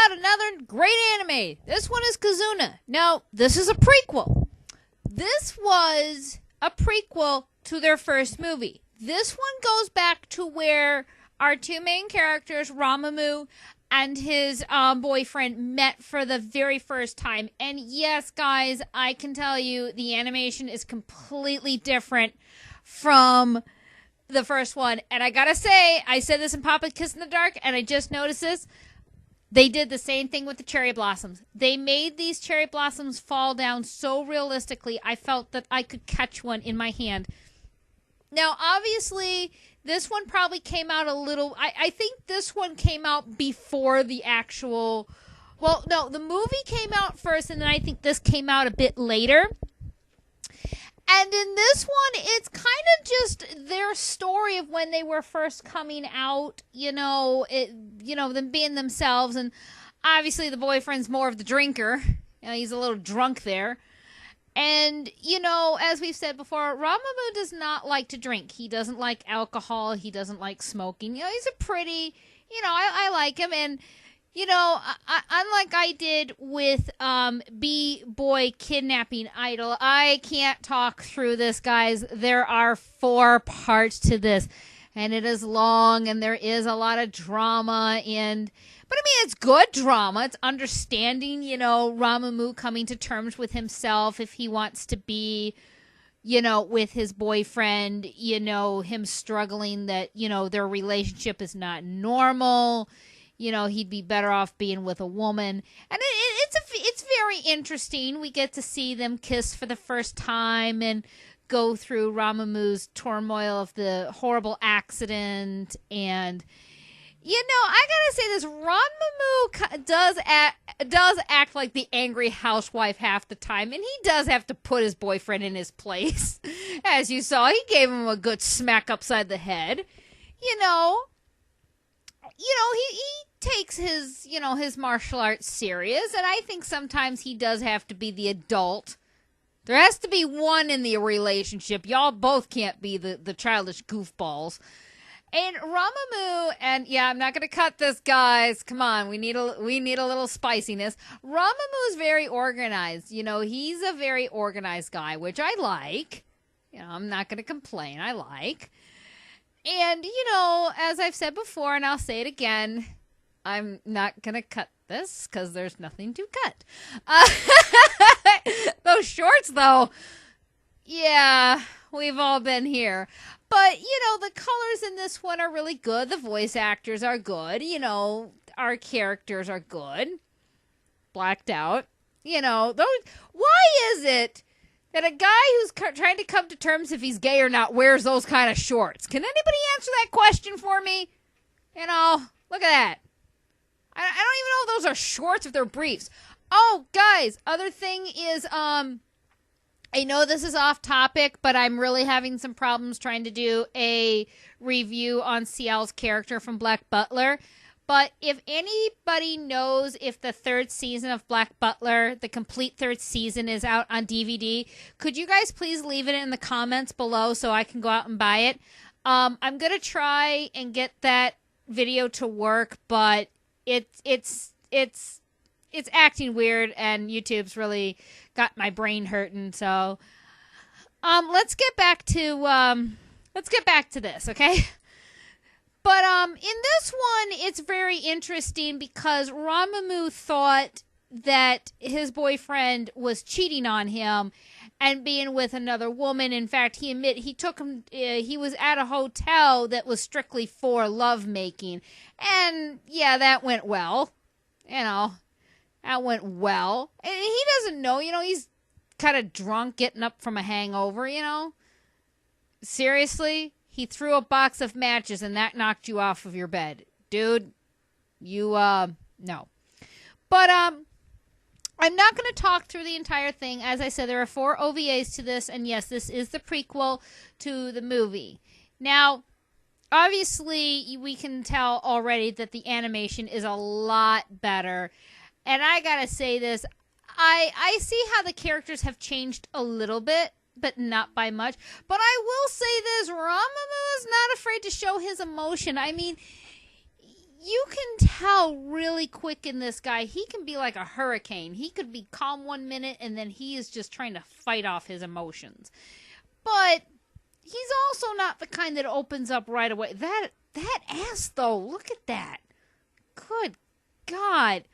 about another great anime. This one is Kizuna. Now, this is a prequel. This was a prequel to their first movie. This one goes back to where our two main characters, Ramamu and his boyfriend, met for the very first time. And yes, guys, I can tell you the animation is completely different from the first one. And I gotta say, I said this in Papa Kiss in the Dark, and I just noticed this. They did the same thing with the cherry blossoms. They made these cherry blossoms fall down so realistically, I felt that I could catch one in my hand. Now, obviously, this one probably came out a little... I think this one came out before the actual... Well, no, the movie came out first, and then I think this came out a bit later. And in this one, it's kind of just their story of when they were first coming out, them being themselves. And obviously the boyfriend's more of the drinker. He's a little drunk there. And, as we've said before, Ramamu does not like to drink. He doesn't like alcohol. He doesn't like smoking. He's a pretty, I like him. And, unlike I did with B-Boy Kidnapping Idol, I can't talk through this, guys. There are 4 parts to this, and it is long, and there is a lot of drama, but I mean, it's good drama. It's understanding, Ramamu coming to terms with himself if he wants to be, with his boyfriend, him struggling that, their relationship is not normal. He'd be better off being with a woman. And it's very interesting. We get to see them kiss for the first time and go through Ramamu's turmoil of the horrible accident. And, I gotta say this, Ramamu does act like the angry housewife half the time. And he does have to put his boyfriend in his place. As you saw, he gave him a good smack upside the head. He takes his martial arts serious, and I think sometimes he does have to be the adult. There has to be one in the relationship. Y'all both can't be the childish goofballs. And Ramamu, and yeah, I'm not going to cut this, guys. Come on, we need a little spiciness. Ramamu is very organized. He's a very organized guy, which I like. I'm not going to complain. I like. And, as I've said before, and I'll say it again, I'm not going to cut this because there's nothing to cut. Those shorts, though, yeah, we've all been here. But, the colors in this one are really good. The voice actors are good. Our characters are good. Blacked out. Why is it that a guy who's trying to come to terms if he's gay or not wears those kind of shorts? Can anybody answer that question for me? Look at that. I don't even know if those are shorts, if they're briefs. Oh, guys, other thing is, I know this is off topic, but I'm really having some problems trying to do a review on CL's character from Black Butler. But if anybody knows if the 3rd season of Black Butler, the complete 3rd season, is out on DVD, could you guys please leave it in the comments below so I can go out and buy it? I'm going to try and get that video to work, but it's acting weird, and YouTube's really got my brain hurting. So let's get back to this, okay? But in this one, it's very interesting because Ramamu thought that his boyfriend was cheating on him and being with another woman. In fact, he took him. He was at a hotel that was strictly for lovemaking, and yeah, that went well. That went well. And he doesn't know. He's kind of drunk, getting up from a hangover. Seriously. He threw a box of matches and that knocked you off of your bed. Dude, no. But, I'm not going to talk through the entire thing. As I said, there are 4 OVAs to this, and yes, this is the prequel to the movie. Now, obviously, we can tell already that the animation is a lot better. And I got to say this, I see how the characters have changed a little bit, but not by much. But I will say this, Ramamu is not afraid to show his emotion. I mean, you can tell really quick in this guy, he can be like a hurricane. He could be calm 1 minute and then he is just trying to fight off his emotions. But he's also not the kind that opens up right away. That ass, though, look at that. Good God.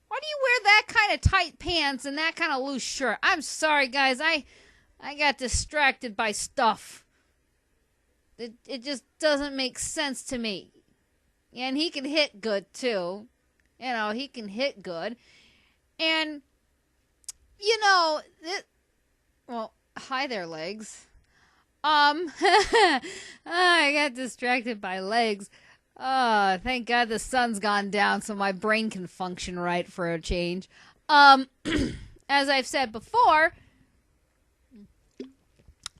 Why do you wear that kind of tight pants and that kind of loose shirt? I'm sorry, guys. I got distracted by stuff. It just doesn't make sense to me. And he can hit good, too. You know, he can hit good. And, you know, well, hi there, legs. I got distracted by legs. Oh, thank God the sun's gone down so my brain can function right for a change. As I've said before,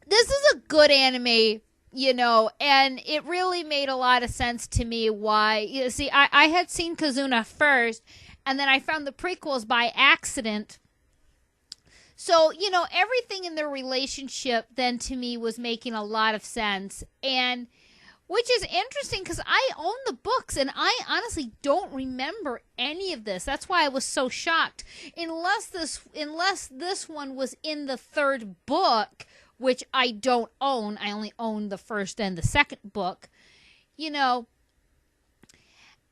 this is a good anime, you know, and it really made a lot of sense to me why. You see, I had seen Kizuna first, and then I found the prequels by accident. So, you know, everything in their relationship then to me was making a lot of sense. And which is interesting because I own the books and I honestly don't remember any of this. That's why I was so shocked. Unless this one was in the third book, which I don't own. I only own the first and the second book, you know.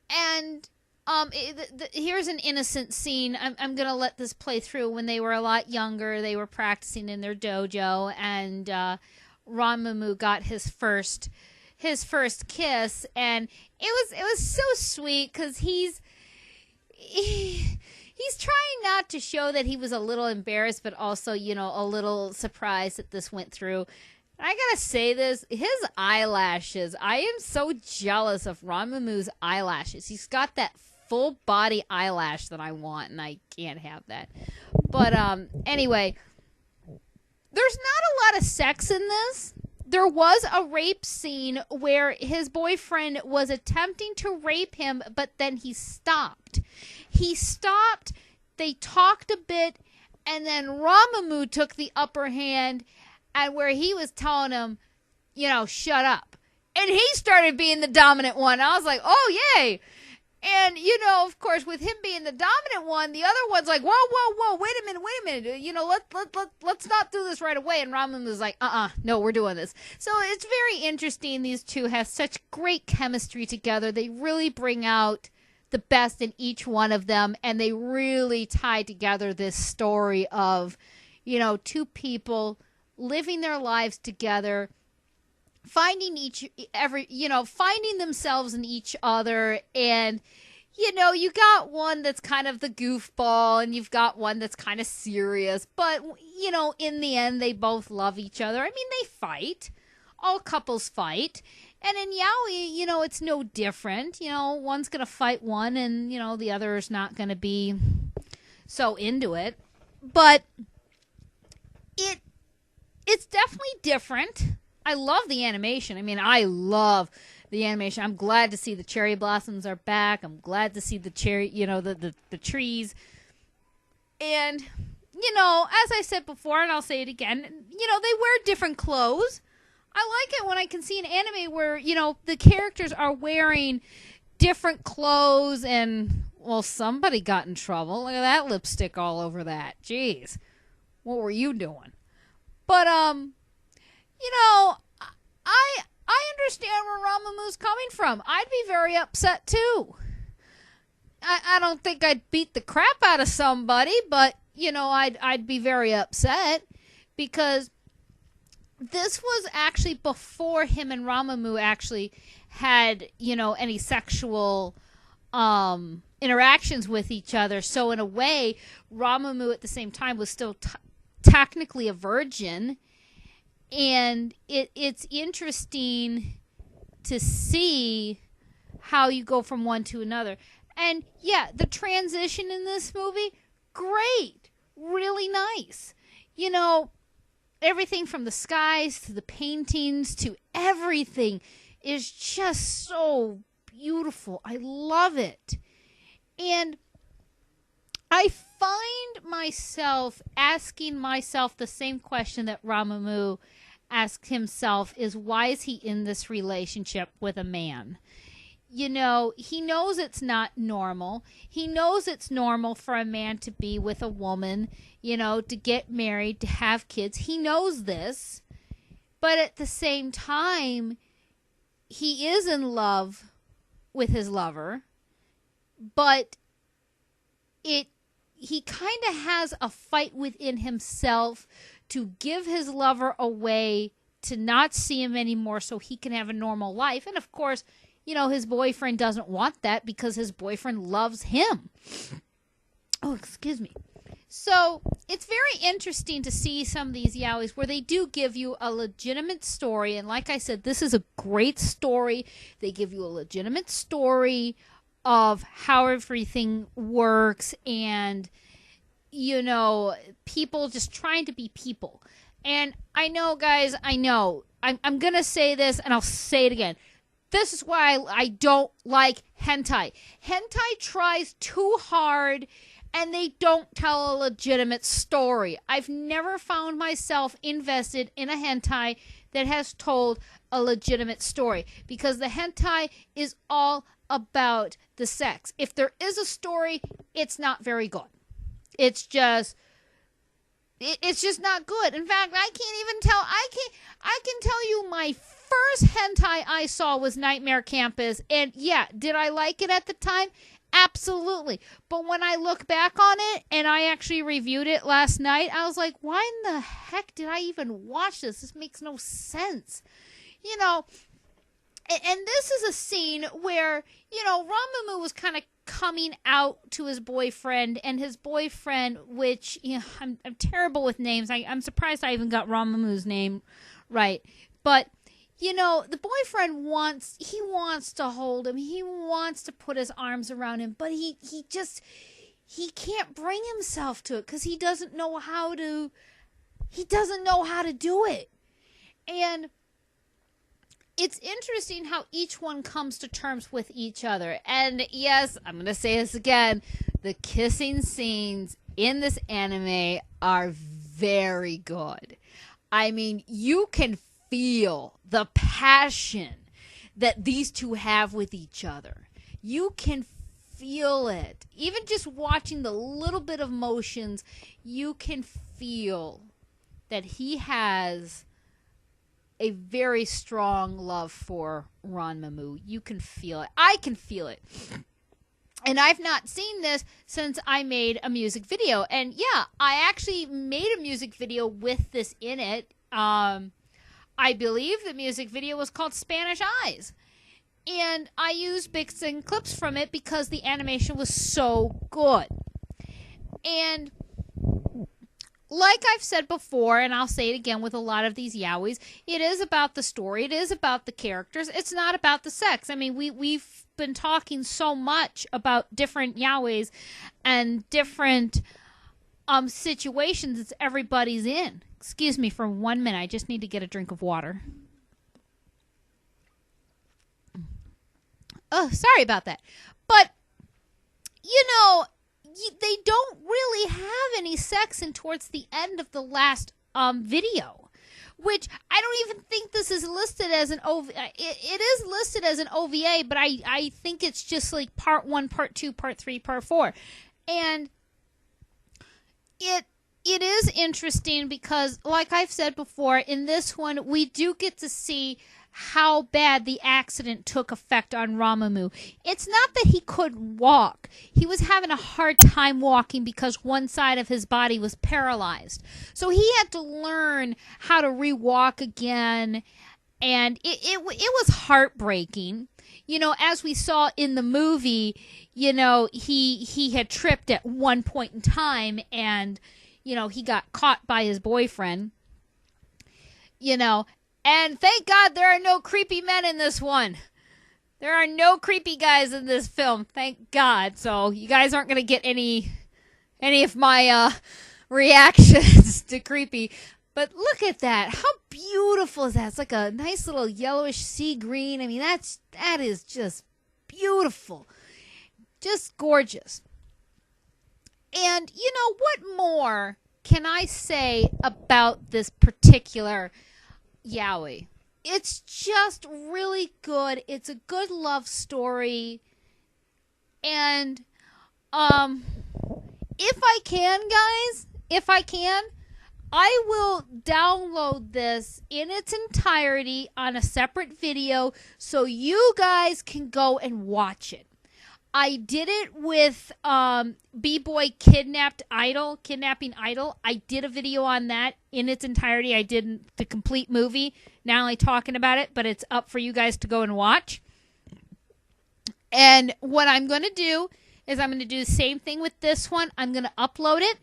And here's an innocent scene. I'm going to let this play through. When they were a lot younger, they were practicing in their dojo, and Ranmamu got his first kiss, and it was so sweet because he's trying not to show that he was a little embarrassed, but also, you know, a little surprised that this went through. I gotta say this, his eyelashes, I am so jealous of Ranmamu's eyelashes. He's got that full body eyelash that I want, and I can't have that. But anyway, there's not a lot of sex in this. There was a rape scene where his boyfriend was attempting to rape him, but then he stopped. They talked a bit, and then Ranmamu took the upper hand, and where he was telling him, you know, shut up. And he started being the dominant one. I was like, oh, yay. And, you know, of course, with him being the dominant one, the other one's like, whoa, wait a minute. You know, let's not do this right away. And Ranmamu was like, no, we're doing this. So it's very interesting. These two have such great chemistry together. They really bring out the best in each one of them, and they really tie together this story of, you know, two people living their lives together, finding themselves in each other. And, you know, you got one that's kind of the goofball, and you've got one that's kind of serious, but, you know, in the end, they both love each other. I mean, they fight. All couples fight. And in Yaoi, you know, it's no different. You know, one's going to fight one, and, you know, the other is not going to be so into it. But it's definitely different. I love the animation. I mean, I love the animation. I'm glad to see the cherry blossoms are back. I'm glad to see the cherry, you know, the trees. And, you know, as I said before, and I'll say it again, you know, they wear different clothes. I like it when I can see an anime where, you know, the characters are wearing different clothes and, well, somebody got in trouble. Look at that lipstick all over that. Jeez. What were you doing? But, you know, I understand where Ranmamu's coming from. I'd be very upset, too. I don't think I'd beat the crap out of somebody, but, you know, I'd be very upset because this was actually before him and Ranmamu actually had, you know, any sexual interactions with each other. So in a way, Ranmamu at the same time was still technically a virgin. And it's interesting to see how you go from one to another. And yeah, the transition in this movie, great, really nice. You know, everything from the skies to the paintings to everything is just so beautiful. I love it. And I find myself asking myself the same question that Ranmamu asked himself is, why is he in this relationship with a man? he knows it's not normal. He knows it's normal for a man to be with a woman, to get married, to have kids. He knows this. But at the same time, he is in love with his lover. But he kind of has a fight within himself to give his lover away, to not see him anymore so he can have a normal life. And of course, his boyfriend doesn't want that because his boyfriend loves him. Oh, excuse me. So it's very interesting to see some of these yaois where they do give you a legitimate story. And like I said, this is a great story. They give you a legitimate story of how everything works and, people just trying to be people. And I know, guys, I'm going to say this and I'll say it again. This is why I don't like hentai. Hentai tries too hard and they don't tell a legitimate story. I've never found myself invested in a hentai that has told a legitimate story because the hentai is all about the sex. If there is a story, it's not very good. It's just not good. In fact, I can tell you my first hentai I saw was Nightmare Campus, and yeah, did I like it at the time? Absolutely. But when I look back on it, and I actually reviewed it last night, I was like, why in the heck did I even watch this? This makes no sense. And this is a scene where, Ramamu was kind of coming out to his boyfriend, and his boyfriend, which, I'm terrible with names. I'm surprised I even got Ramamu's name right. But, the boyfriend wants to hold him. He wants to put his arms around him, but he can't bring himself to it because he doesn't know how to do it. And it's interesting how each one comes to terms with each other. And yes, I'm going to say this again. The kissing scenes in this anime are very good. I mean, you can feel the passion that these two have with each other. You can feel it. Even just watching the little bit of motions, you can feel that he has a very strong love for Ranmamu. You can feel it. I can feel it. And I've not seen this since I made a music video. And yeah, I actually made a music video with this in it. I believe the music video was called Spanish Eyes. And I used bits and clips from it because the animation was so good. And like I've said before, and I'll say it again with a lot of these yaois, it is about the story. It is about the characters. It's not about the sex. I mean, we've been talking so much about different yaois and different situations that everybody's in. Excuse me for 1 minute. I just need to get a drink of water. Oh, sorry about that. But, they don't really have any sex in towards the end of the last video, which I don't even think this is listed as an OVA. It is listed as an OVA, but I think it's just like part 1, part 2, part 3, part 4. And it is interesting because, like I've said before, in this one, we do get to see how bad the accident took effect on Ramamu. It's not that he couldn't walk. He was having a hard time walking because one side of his body was paralyzed. So he had to learn how to re-walk again, and it was heartbreaking. As we saw in the movie, he had tripped at one point in time, and, he got caught by his boyfriend, and thank God there are no creepy men in this one. There are no creepy guys in this film. Thank God. So you guys aren't going to get any of my reactions to creepy. But look at that. How beautiful is that? It's like a nice little yellowish sea green. I mean, that is just beautiful. Just gorgeous. And what more can I say about this particular yaoi? it's just really good. It's a good love story. And if I can, guys, I will download this in its entirety on a separate video so you guys can go and watch it. I did it with B-Boy Kidnapping Idol. I did a video on that in its entirety. I did the complete movie, not only talking about it, but it's up for you guys to go and watch. And what I'm going to do is I'm going to do the same thing with this one. I'm going to upload it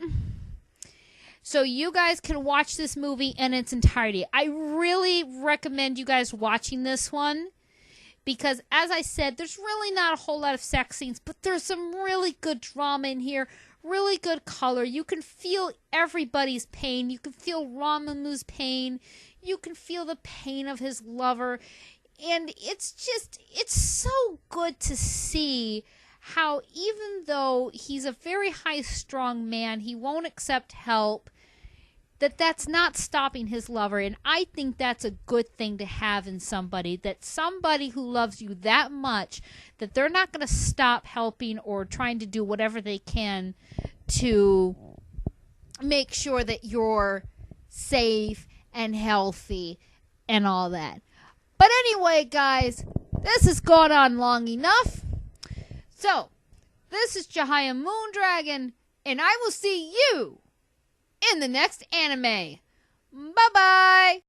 so you guys can watch this movie in its entirety. I really recommend you guys watching this one because, as I said, there's really not a whole lot of sex scenes, but there's some really good drama in here, really good color. You can feel everybody's pain. You can feel Ramamu's pain. You can feel the pain of his lover. And it's so good to see how even though he's a very high-strung man, he won't accept help, that's not stopping his lover. And I think that's a good thing to have in somebody, that somebody who loves you that much, that they're not going to stop helping or trying to do whatever they can to make sure that you're safe and healthy and all that. But anyway, guys, this has gone on long enough. So, this is Jahia Moondragon, and I will see you in the next anime. Bye-bye!